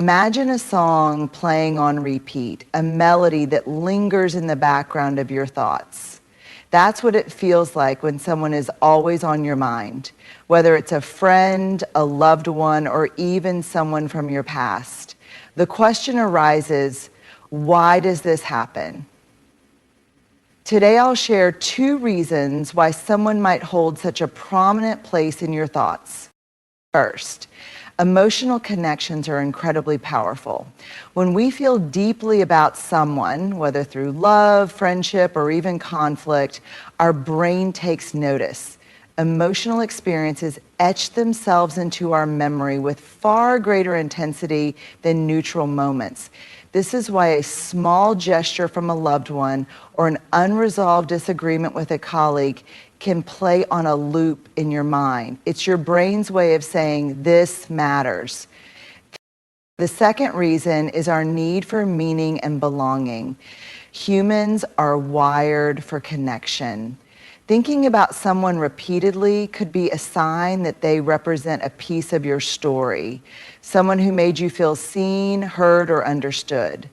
Imagine a song playing on repeat, a melody that lingers in the background of your thoughts. That's what it feels like when someone is always on your mind, whether it's a friend, a loved one, or even someone from your past. The question arises, why does this happen? Today I'll share 2 reasons why someone might hold such a prominent place in your thoughts. First, emotional connections are incredibly powerful. When we feel deeply about someone, whether through love, friendship, or even conflict, our brain takes notice. Emotional experiences etch themselves into our memory with far greater intensity than neutral moments. This is why a small gesture from a loved one or an unresolved disagreement with a colleague can play on a loop in your mind. It's your brain's way of saying, this matters. The second reason is our need for meaning and belonging. Humans are wired for connection. Thinking about someone repeatedly could be a sign that they represent a piece of your story, someone who made you feel seen, heard, or understood.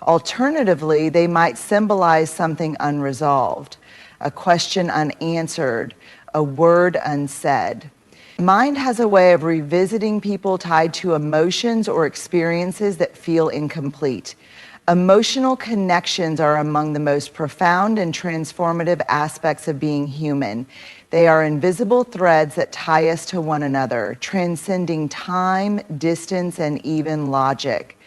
Alternatively, they might symbolize something unresolved, a question unanswered, a word unsaid. Mind has a way of revisiting people tied to emotions or experiences that feel incomplete. Emotional connections are among the most profound and transformative aspects of being human. They are invisible threads that tie us to one another, transcending time, distance, and even logic.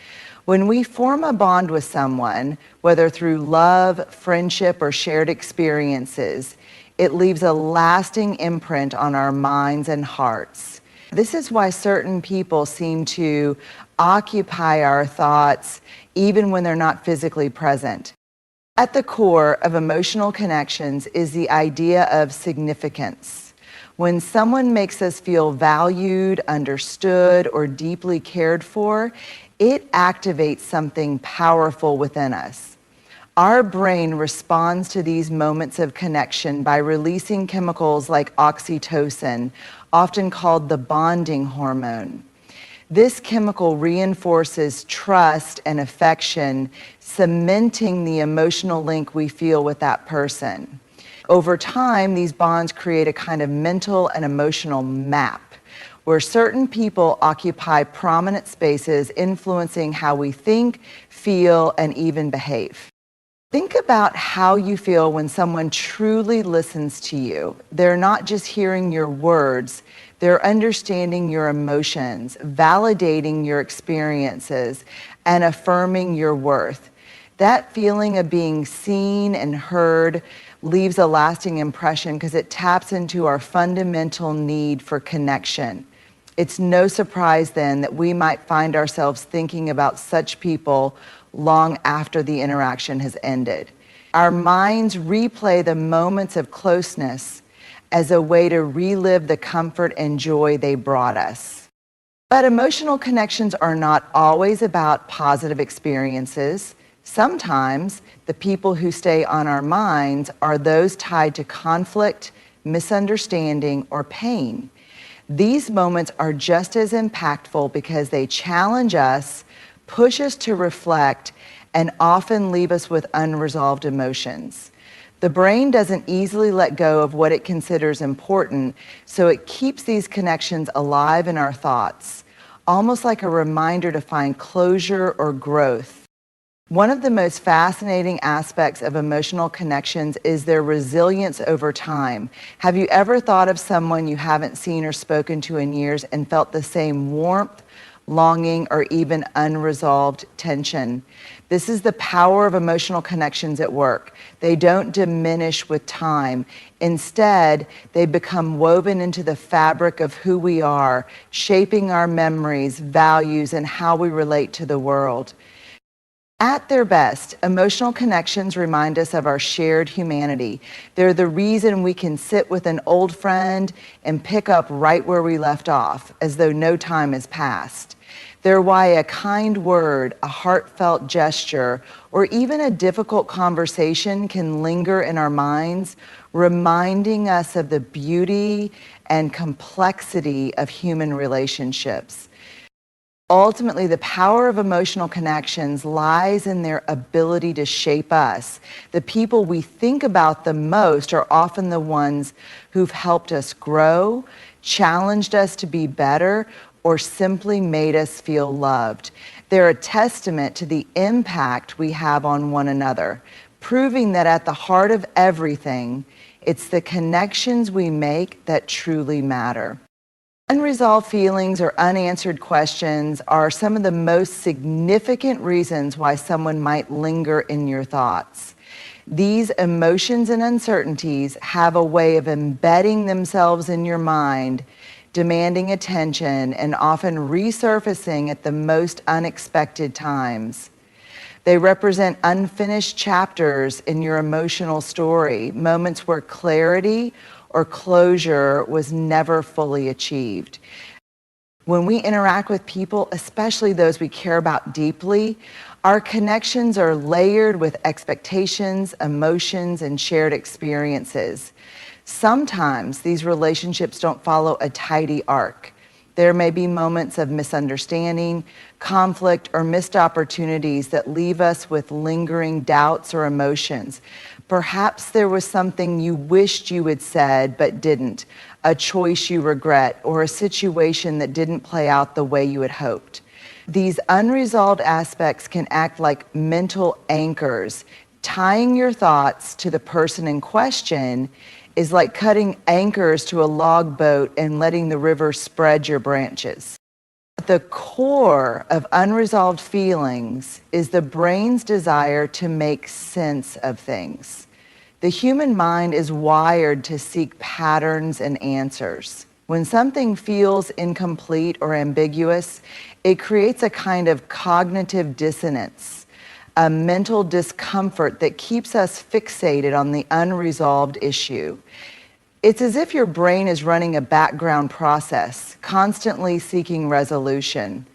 When we form a bond with someone, whether through love, friendship, or shared experiences, it leaves a lasting imprint on our minds and hearts. This is why certain people seem to occupy our thoughts even when they're not physically present. At the core of emotional connections is the idea of significance. When someone makes us feel valued, understood, or deeply cared for, it activates something powerful within us. Our brain responds to these moments of connection by releasing chemicals like oxytocin, often called the bonding hormone. This chemical reinforces trust and affection, cementing the emotional link we feel with that person. Over time, these bonds create a kind of mental and emotional map where certain people occupy prominent spaces, influencing how we think, feel, and even behave. Think about how you feel when someone truly listens to you. They're not just hearing your words, they're understanding your emotions, validating your experiences, and affirming your worth. That feeling of being seen and heard leaves a lasting impression because it taps into our fundamental need for connection. It's no surprise then that we might find ourselves thinking about such people long after the interaction has ended. Our minds replay the moments of closeness as a way to relive the comfort and joy they brought us. But emotional connections are not always about positive experiences. Sometimes the people who stay on our minds are those tied to conflict, misunderstanding, or pain. These moments are just as impactful because they challenge us, push us to reflect, and often leave us with unresolved emotions. The brain doesn't easily let go of what it considers important, so it keeps these connections alive in our thoughts, almost like a reminder to find closure or growth. One of the most fascinating aspects of emotional connections is their resilience over time. Have you ever thought of someone you haven't seen or spoken to in years and felt the same warmth, longing, or even unresolved tension? This is the power of emotional connections at work. They don't diminish with time. Instead, they become woven into the fabric of who we are, shaping our memories, values, and how we relate to the world. At their best, emotional connections remind us of our shared humanity. They're the reason we can sit with an old friend and pick up right where we left off, as though no time has passed. They're why a kind word, a heartfelt gesture, or even a difficult conversation can linger in our minds, reminding us of the beauty and complexity of human relationships. Ultimately, the power of emotional connections lies in their ability to shape us. The people we think about the most are often the ones who've helped us grow, challenged us to be better, or simply made us feel loved. They're a testament to the impact we have on one another, proving that at the heart of everything, it's the connections we make that truly matter. Unresolved feelings or unanswered questions are some of the most significant reasons why someone might linger in your thoughts. These emotions and uncertainties have a way of embedding themselves in your mind, demanding attention, and often resurfacing at the most unexpected times. They represent unfinished chapters in your emotional story, moments where clarity or closure was never fully achieved. When we interact with people, especially those we care about deeply, our connections are layered with expectations, emotions, and shared experiences. Sometimes these relationships don't follow a tidy arc. There may be moments of misunderstanding, conflict, or missed opportunities that leave us with lingering doubts or emotions. Perhaps there was something you wished you had said but didn't, a choice you regret, or a situation that didn't play out the way you had hoped. These unresolved aspects can act like mental anchors. Tying your thoughts to the person in question is like cutting anchors to a log boat and letting the river spread your branches. The core of unresolved feelings is the brain's desire to make sense of things. The human mind is wired to seek patterns and answers. When something feels incomplete or ambiguous, it creates a kind of cognitive dissonance, a mental discomfort that keeps us fixated on the unresolved issue. It's as if your brain is running a background process, constantly seeking resolution.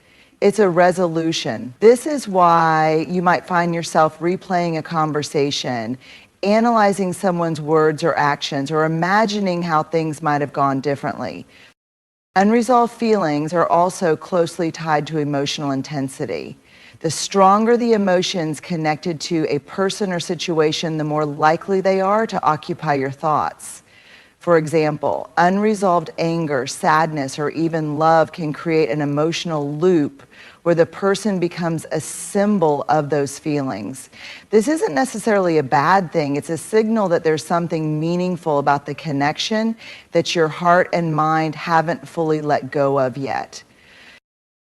It's a resolution. This is why you might find yourself replaying a conversation, analyzing someone's words or actions, or imagining how things might have gone differently. Unresolved feelings are also closely tied to emotional intensity. The stronger the emotions connected to a person or situation, the more likely they are to occupy your thoughts. For example, unresolved anger, sadness, or even love can create an emotional loop where the person becomes a symbol of those feelings. This isn't necessarily a bad thing. It's a signal that there's something meaningful about the connection that your heart and mind haven't fully let go of yet.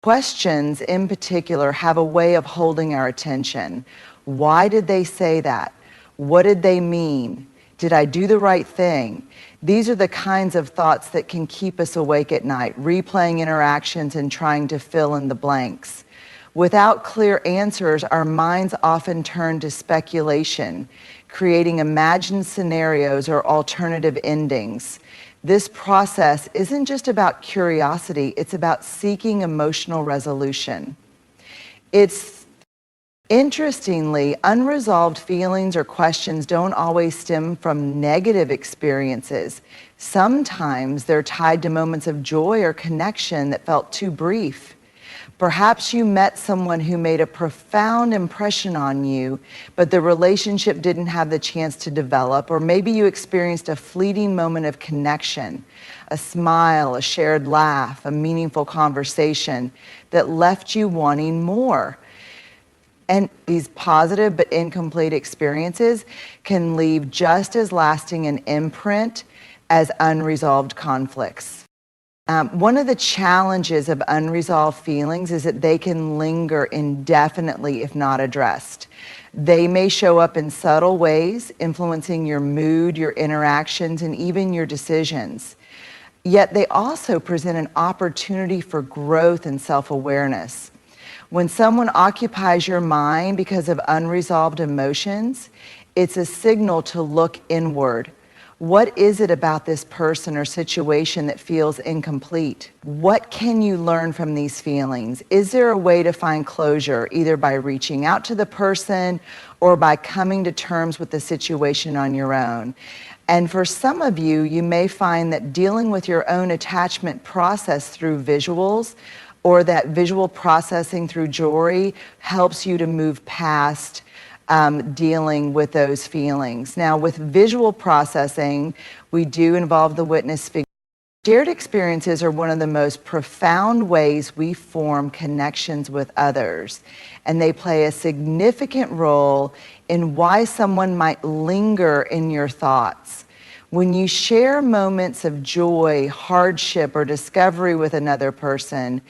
Questions, in particular, have a way of holding our attention. Why did they say that? What did they mean? Did I do the right thing? These are the kinds of thoughts that can keep us awake at night, replaying interactions and trying to fill in the blanks. Without clear answers, our minds often turn to speculation, creating imagined scenarios or alternative endings. This process isn't just about curiosity, it's about seeking emotional resolution. Interestingly, unresolved feelings or questions don't always stem from negative experiences. Sometimes they're tied to moments of joy or connection that felt too brief. Perhaps you met someone who made a profound impression on you, but the relationship didn't have the chance to develop, or maybe you experienced a fleeting moment of connection, a smile, a shared laugh, a meaningful conversation that left you wanting more. And these positive but incomplete experiences can leave just as lasting an imprint as unresolved conflicts. One of the challenges of unresolved feelings is that they can linger indefinitely if not addressed. They may show up in subtle ways, influencing your mood, your interactions, and even your decisions. Yet they also present an opportunity for growth and self-awareness. When someone occupies your mind because of unresolved emotions, it's a signal to look inward. What is it about this person or situation that feels incomplete? What can you learn from these feelings? Is there a way to find closure, either by reaching out to the person or by coming to terms with the situation on your own? And for some of you, you may find that dealing with your own attachment process through visuals, or that visual processing through joy helps you to move past dealing with those feelings. Now, with visual processing, we do involve the witness figure. Shared experiences are one of the most profound ways we form connections with others, and they play a significant role in why someone might linger in your thoughts. When you share moments of joy, hardship, or discovery with another person,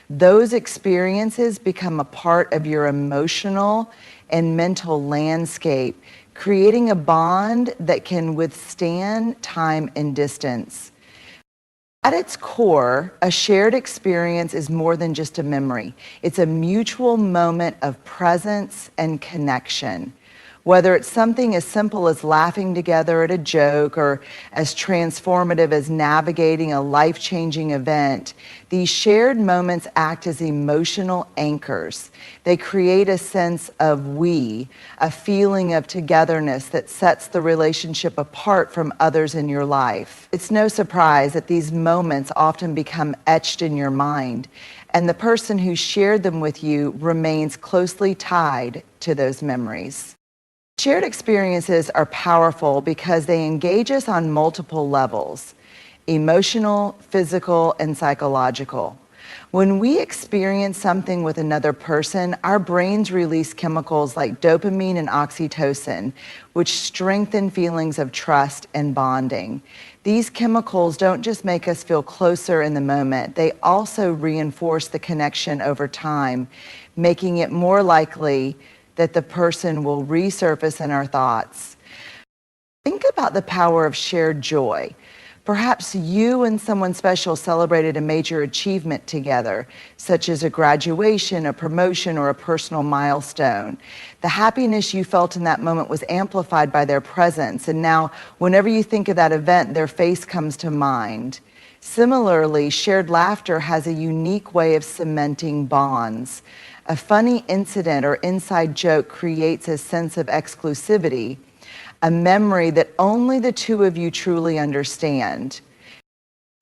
those experiences become a part of your emotional and mental landscape, creating a bond that can withstand time and distance. At its core, a shared experience is more than just a memory. It's a mutual moment of presence and connection. Whether it's something as simple as laughing together at a joke or as transformative as navigating a life-changing event, these shared moments act as emotional anchors. They create a sense of we, a feeling of togetherness that sets the relationship apart from others in your life. It's no surprise that these moments often become etched in your mind, and the person who shared them with you remains closely tied to those memories. Shared experiences are powerful because they engage us on multiple levels: emotional, physical, and psychological. When we experience something with another person, our brains release chemicals like dopamine and oxytocin, which strengthen feelings of trust and bonding. These chemicals don't just make us feel closer in the moment, they also reinforce the connection over time, making it more likely that the person will resurface in our thoughts. Think about the power of shared joy. Perhaps you and someone special celebrated a major achievement together, such as a graduation, a promotion, or a personal milestone. The happiness you felt in that moment was amplified by their presence, and now whenever you think of that event, their face comes to mind. Similarly, shared laughter has a unique way of cementing bonds. A funny incident or inside joke creates a sense of exclusivity, a memory that only the two of you truly understand.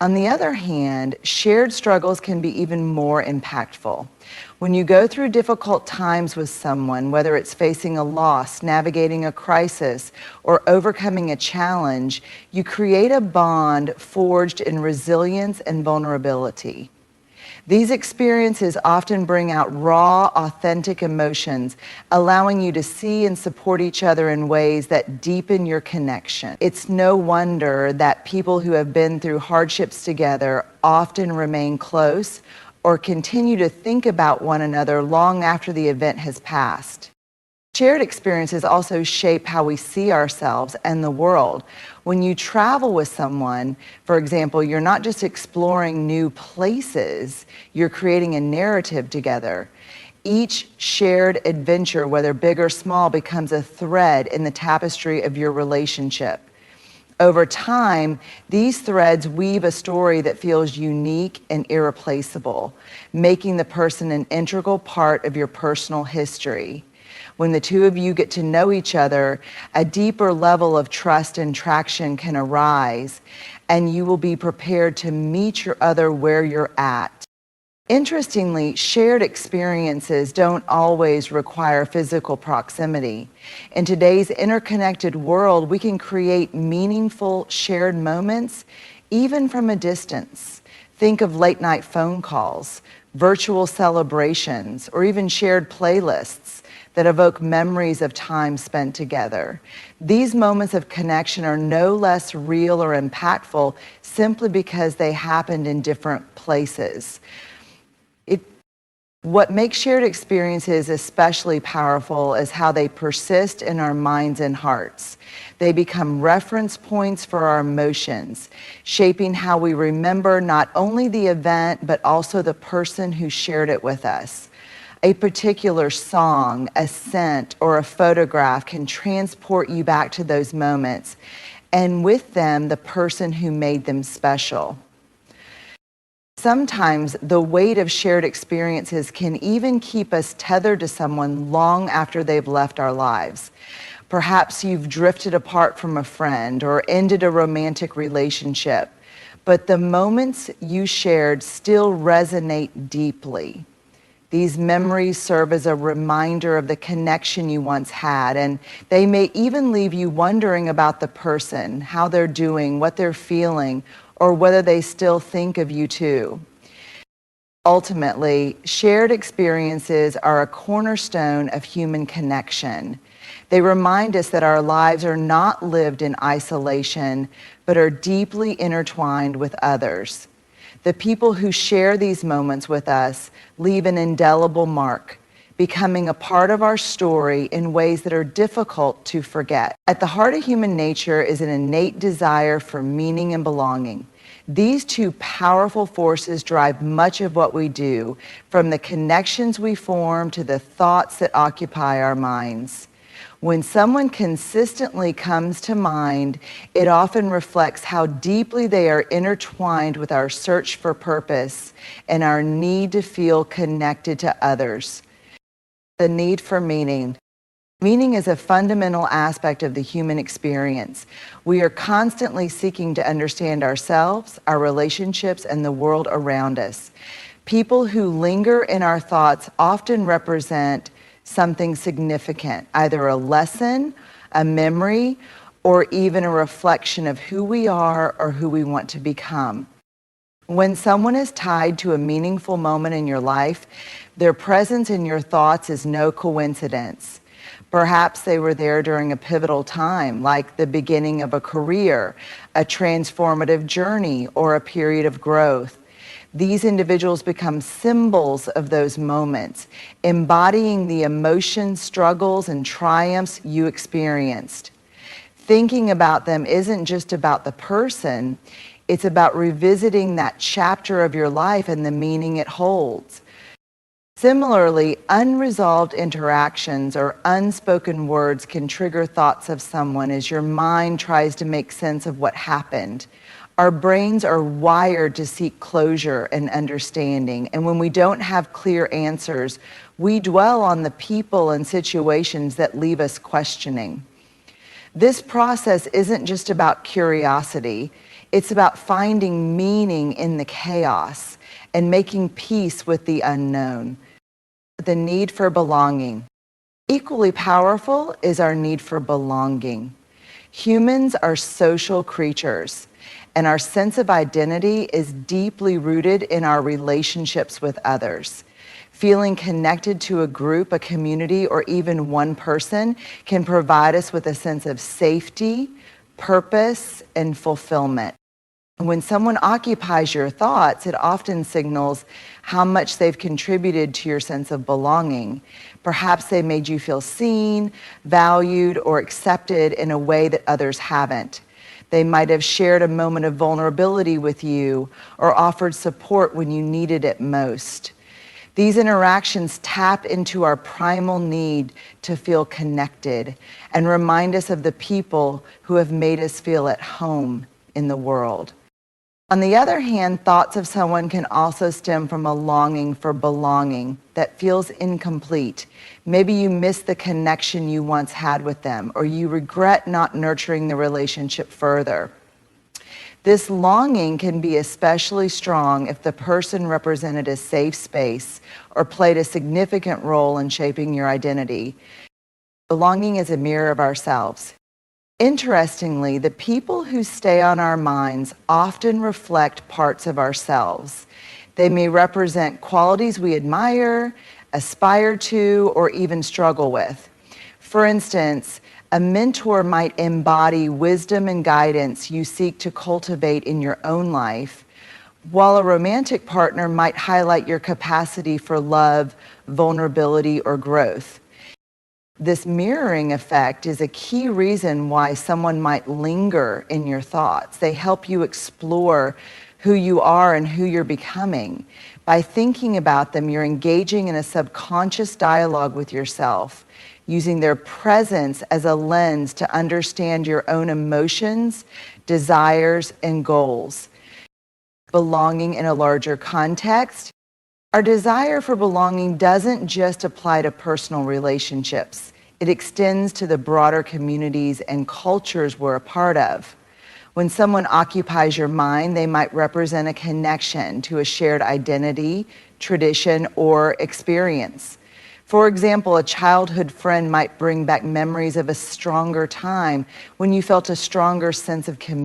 On the other hand, shared struggles can be even more impactful. When you go through difficult times with someone, whether it's facing a loss, navigating a crisis, or overcoming a challenge, you create a bond forged in resilience and vulnerability. These experiences often bring out raw, authentic emotions, allowing you to see and support each other in ways that deepen your connection. It's no wonder that people who have been through hardships together often remain close or continue to think about one another long after the event has passed. Shared experiences also shape how we see ourselves and the world. When you travel with someone, for example, you're not just exploring new places, you're creating a narrative together. Each shared adventure, whether big or small, becomes a thread in the tapestry of your relationship. Over time, these threads weave a story that feels unique and irreplaceable, making the person an integral part of your personal history. When the two of you get to know each other, a deeper level of trust and traction can arise, and you will be prepared to meet your other where you're at. Interestingly, shared experiences don't always require physical proximity. In today's interconnected world, we can create meaningful shared moments even from a distance. Think of late-night phone calls, virtual celebrations, or even shared playlists that evoke memories of time spent together. These moments of connection are no less real or impactful simply because they happened in different places. What makes shared experiences especially powerful is how they persist in our minds and hearts. They become reference points for our emotions, shaping how we remember not only the event, but also the person who shared it with us. A particular song, a scent, or a photograph can transport you back to those moments, and with them, the person who made them special. Sometimes the weight of shared experiences can even keep us tethered to someone long after they've left our lives. Perhaps you've drifted apart from a friend or ended a romantic relationship, but the moments you shared still resonate deeply. These memories serve as a reminder of the connection you once had, and they may even leave you wondering about the person, how they're doing, what they're feeling, or whether they still think of you too. Ultimately, shared experiences are a cornerstone of human connection. They remind us that our lives are not lived in isolation, but are deeply intertwined with others. The people who share these moments with us leave an indelible mark, becoming a part of our story in ways that are difficult to forget. At the heart of human nature is an innate desire for meaning and belonging. These two powerful forces drive much of what we do, from the connections we form to the thoughts that occupy our minds. When someone consistently comes to mind, it often reflects how deeply they are intertwined with our search for purpose and our need to feel connected to others. The need for meaning. Meaning is a fundamental aspect of the human experience. We are constantly seeking to understand ourselves, our relationships, and the world around us. People who linger in our thoughts often represent something significant, either a lesson, a memory, or even a reflection of who we are or who we want to become. When someone is tied to a meaningful moment in your life, their presence in your thoughts is no coincidence. Perhaps they were there during a pivotal time, like the beginning of a career, a transformative journey, or a period of growth. These individuals become symbols of those moments, embodying the emotions, struggles, and triumphs you experienced. Thinking about them isn't just about the person, it's about revisiting that chapter of your life and the meaning it holds. Similarly, unresolved interactions or unspoken words can trigger thoughts of someone as your mind tries to make sense of what happened. Our brains are wired to seek closure and understanding, and when we don't have clear answers, we dwell on the people and situations that leave us questioning. This process isn't just about curiosity, it's about finding meaning in the chaos and making peace with the unknown. The need for belonging. Equally powerful is our need for belonging. Humans are social creatures, and our sense of identity is deeply rooted in our relationships with others. Feeling connected to a group, a community, or even one person can provide us with a sense of safety, purpose, and fulfillment. When someone occupies your thoughts, it often signals how much they've contributed to your sense of belonging. Perhaps they made you feel seen, valued, or accepted in a way that others haven't. They might have shared a moment of vulnerability with you or offered support when you needed it most. These interactions tap into our primal need to feel connected and remind us of the people who have made us feel at home in the world. On the other hand, thoughts of someone can also stem from a longing for belonging that feels incomplete. Maybe you miss the connection you once had with them, or you regret not nurturing the relationship further. This longing can be especially strong if the person represented a safe space or played a significant role in shaping your identity. Belonging is a mirror of ourselves. Interestingly, the people who stay on our minds often reflect parts of ourselves. They may represent qualities we admire, aspire to, or even struggle with. For instance, a mentor might embody wisdom and guidance you seek to cultivate in your own life, while a romantic partner might highlight your capacity for love, vulnerability, or growth. This mirroring effect is a key reason why someone might linger in your thoughts. They help you explore who you are and who you're becoming. By thinking about them, you're engaging in a subconscious dialogue with yourself, using their presence as a lens to understand your own emotions, desires, and goals. Belonging in a larger context. Our desire for belonging doesn't just apply to personal relationships. It extends to the broader communities and cultures we're a part of. When someone occupies your mind, they might represent a connection to a shared identity, tradition, or experience. For example, a childhood friend might bring back memories of a stronger time when you felt a stronger sense of community.